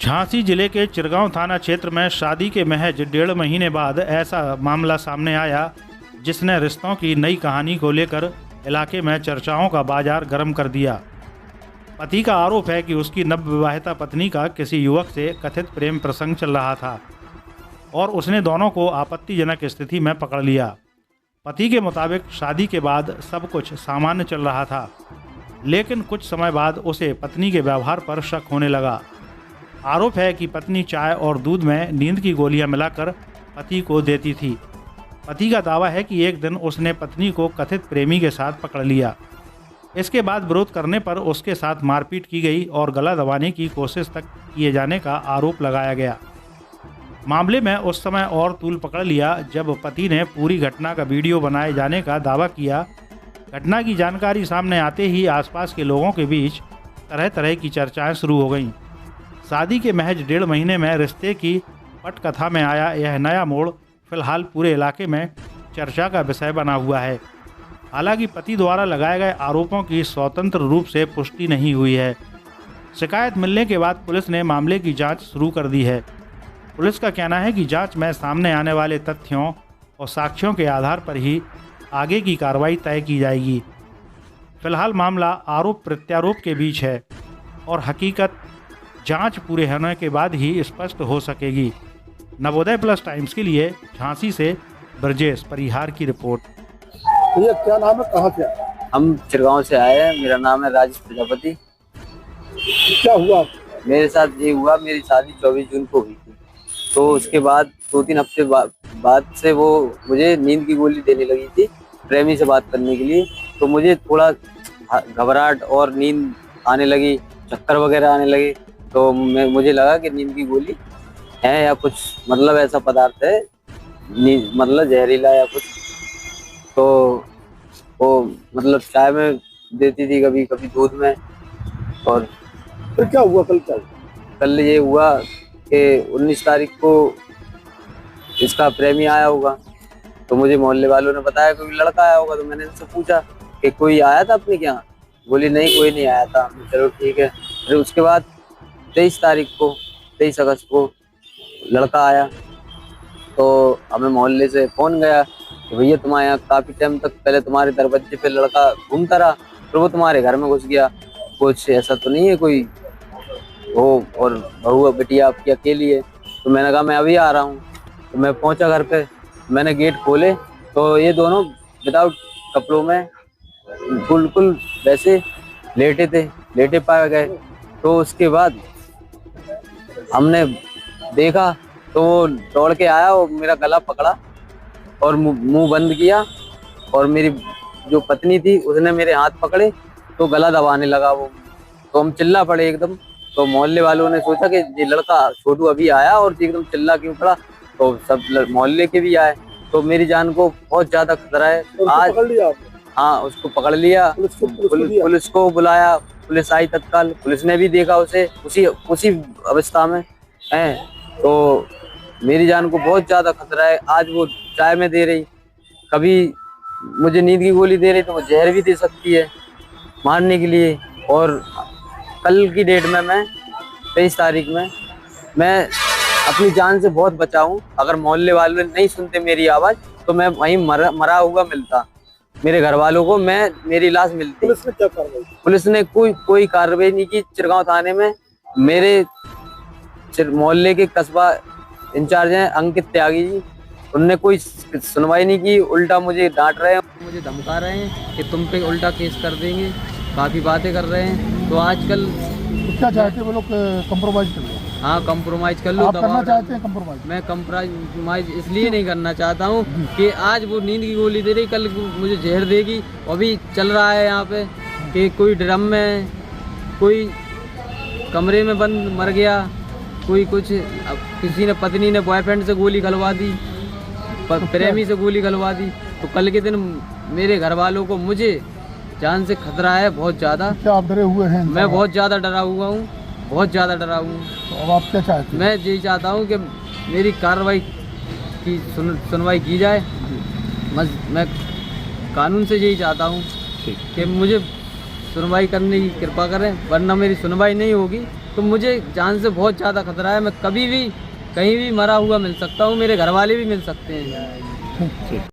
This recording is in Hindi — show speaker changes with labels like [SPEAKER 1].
[SPEAKER 1] झांसी जिले के चिरगांव थाना क्षेत्र में शादी के महज 1.5 महीने बाद ऐसा मामला सामने आया जिसने रिश्तों की नई कहानी को लेकर इलाके में चर्चाओं का बाजार गर्म कर दिया। पति का आरोप है कि उसकी नवविवाहिता पत्नी का किसी युवक से कथित प्रेम प्रसंग चल रहा था और उसने दोनों को आपत्तिजनक स्थिति में पकड़ लिया। पति के मुताबिक शादी के बाद सब कुछ सामान्य चल रहा था, लेकिन कुछ समय बाद उसे पत्नी के व्यवहार पर शक होने लगा। आरोप है कि पत्नी चाय और दूध में नींद की गोलियां मिलाकर पति को देती थी। पति का दावा है कि एक दिन उसने पत्नी को कथित प्रेमी के साथ पकड़ लिया। इसके बाद विरोध करने पर उसके साथ मारपीट की गई और गला दबाने की कोशिश तक किए जाने का आरोप लगाया गया। मामले में उस समय और तूल पकड़ लिया जब पति ने पूरी घटना का वीडियो बनाए जाने का दावा किया। घटना की जानकारी सामने आते ही आसपास के लोगों के बीच तरह तरह की चर्चाएं शुरू हो गईं। शादी के महज 1.5 महीने में रिश्ते की पटकथा में आया यह नया मोड़ फिलहाल पूरे इलाके में चर्चा का विषय बना हुआ है। हालांकि पति द्वारा लगाए गए आरोपों की स्वतंत्र रूप से पुष्टि नहीं हुई है। शिकायत मिलने के बाद पुलिस ने मामले की जांच शुरू कर दी है। पुलिस का कहना है कि जांच में सामने आने वाले तथ्यों और साक्ष्यों के आधार पर ही आगे की कार्रवाई तय की जाएगी। फिलहाल मामला आरोप प्रत्यारोप के बीच है और हकीकत जांच पूरे होने के बाद ही स्पष्ट हो सकेगी। नवोदय प्लस टाइम्स के लिए झांसी से ब्रजेश परिहार की रिपोर्ट।
[SPEAKER 2] ये क्या नाम है, कहाँ से आए?
[SPEAKER 3] हम चिरगांव से आए हैं। मेरा नाम है राजेश प्रजापति।
[SPEAKER 2] क्या हुआ?
[SPEAKER 3] मेरे साथ ये हुआ, मेरी शादी 24 जून को हुई थी। तो उसके बाद 2-3 हफ्ते बाद से वो मुझे नींद की गोली देने लगी थी प्रेमी से बात करने के लिए। तो मुझे थोड़ा घबराहट और नींद आने लगी, चक्कर वगैरह आने लगे। तो मुझे लगा कि नींद की गोली है या कुछ मतलब ऐसा पदार्थ है, मतलब जहरीला या कुछ। तो वो मतलब चाय में देती थी, कभी कभी दूध में। और
[SPEAKER 2] फिर क्या हुआ? कल क्या हुआ?
[SPEAKER 3] कल ये हुआ कि 19 तारीख को इसका प्रेमी आया होगा। तो मुझे मोहल्ले वालों ने बताया कोई लड़का आया होगा। तो मैंने इनसे पूछा कि कोई आया था अपने क्या? बोली नहीं, कोई नहीं आया था। चलो ठीक है। फिर उसके बाद 23 अगस्त को लड़का आया। तो हमें मोहल्ले से फोन गया कि भैया तुम्हारे यहाँ काफी टाइम तक पहले तुम्हारे दरवाजे पे लड़का घूमता रहा, फिर वो तुम्हारे घर में घुस गया। कुछ ऐसा तो नहीं है कोई हो और बहू बेटिया आपकी अकेली है? तो मैंने कहा मैं अभी आ रहा हूँ। तो मैं पहुंचा घर पे, मैंने गेट खोले तो ये दोनों विदाउट कपड़ों में बिल्कुल वैसे लेटे पाए गए। तो उसके बाद हमने देखा तो वो दौड़ के आया और मेरा गला पकड़ा और मुंह बंद किया। और मेरी जो पत्नी थी उसने मेरे हाथ पकड़े तो गला दबाने लगा वो। तो हम चिल्ला पड़े एकदम। तो मोहल्ले वालों ने सोचा कि ये लड़का छोटू अभी आया और एकदम चिल्ला क्यों पड़ा। तो सब मोहल्ले के भी आए। तो मेरी जान को बहुत ज्यादा खतरा है। आज
[SPEAKER 2] पकड़ लिया आपने?
[SPEAKER 3] हाँ, उसको पकड़ लिया। पुलिस को बुलाया, पुलिस आई तत्काल। पुलिस ने भी देखा उसे उसी अवस्था में है। तो मेरी जान को बहुत ज्यादा खतरा है। आज वो चाय में दे रही, कभी मुझे नींद की गोली दे रही, तो वो जहर भी दे सकती है मारने के लिए। और कल की डेट में मैं 23 तारीख में मैं अपनी जान से बहुत बचा हूँ। अगर मोहल्ले वाले नहीं सुनते मेरी आवाज तो मैं वहीं मरा हुआ मिलता मेरे घर वालों को, मेरी लाश मिलती।
[SPEAKER 2] पुलिस ने क्या कार्रवाई?
[SPEAKER 3] पुलिस ने कोई कार्रवाई नहीं की। चिरगांव थाने में मेरे मोहल्ले के कस्बा इंचार्ज हैं अंकित त्यागी जी, उनने कोई सुनवाई नहीं की। उल्टा मुझे डांट रहे हैं, मुझे धमका रहे हैं कि तुम पे उल्टा केस कर देंगे, काफी बातें कर रहे हैं। तो आजकल
[SPEAKER 2] क्या चाहते हैं वो लोग? कंप्रोमाइज कर लो?
[SPEAKER 3] हाँ, कंप्रोमाइज कर लो।
[SPEAKER 2] आप करना चाहते हैं कंप्रोमाइज?
[SPEAKER 3] मैं कंप्रोमाइज इसलिए नहीं करना चाहता हूँ कि आज वो नींद की गोली दे रही, कल मुझे जहर देगी। अभी चल रहा है यहाँ पे कि कोई ड्रम में, कोई कमरे में बंद मर गया, कोई कुछ। किसी ने पत्नी ने बॉयफ्रेंड से गोली खलवा दी, प्रेमी से गोली खलवा दी। तो कल के दिन मेरे घर वालों को, मुझे जान से खतरा है बहुत ज़्यादा।
[SPEAKER 2] क्या आप डरे हुए हैं?
[SPEAKER 3] मैं बहुत ज़्यादा डरा हुआ हूँ, बहुत ज़्यादा डरा हूँ।
[SPEAKER 2] तो अब आप क्या चाहते हैं?
[SPEAKER 3] मैं यही चाहता हूँ कि मेरी कार्रवाई की सुनवाई की जाए। मैं कानून से यही चाहता हूँ कि मुझे
[SPEAKER 4] सुनवाई करने की कृपा करें, वरना मेरी सुनवाई नहीं होगी तो मुझे जान से बहुत ज़्यादा खतरा है। मैं कभी भी कहीं भी मरा हुआ मिल सकता हूँ, मेरे घर वाले भी मिल सकते हैं।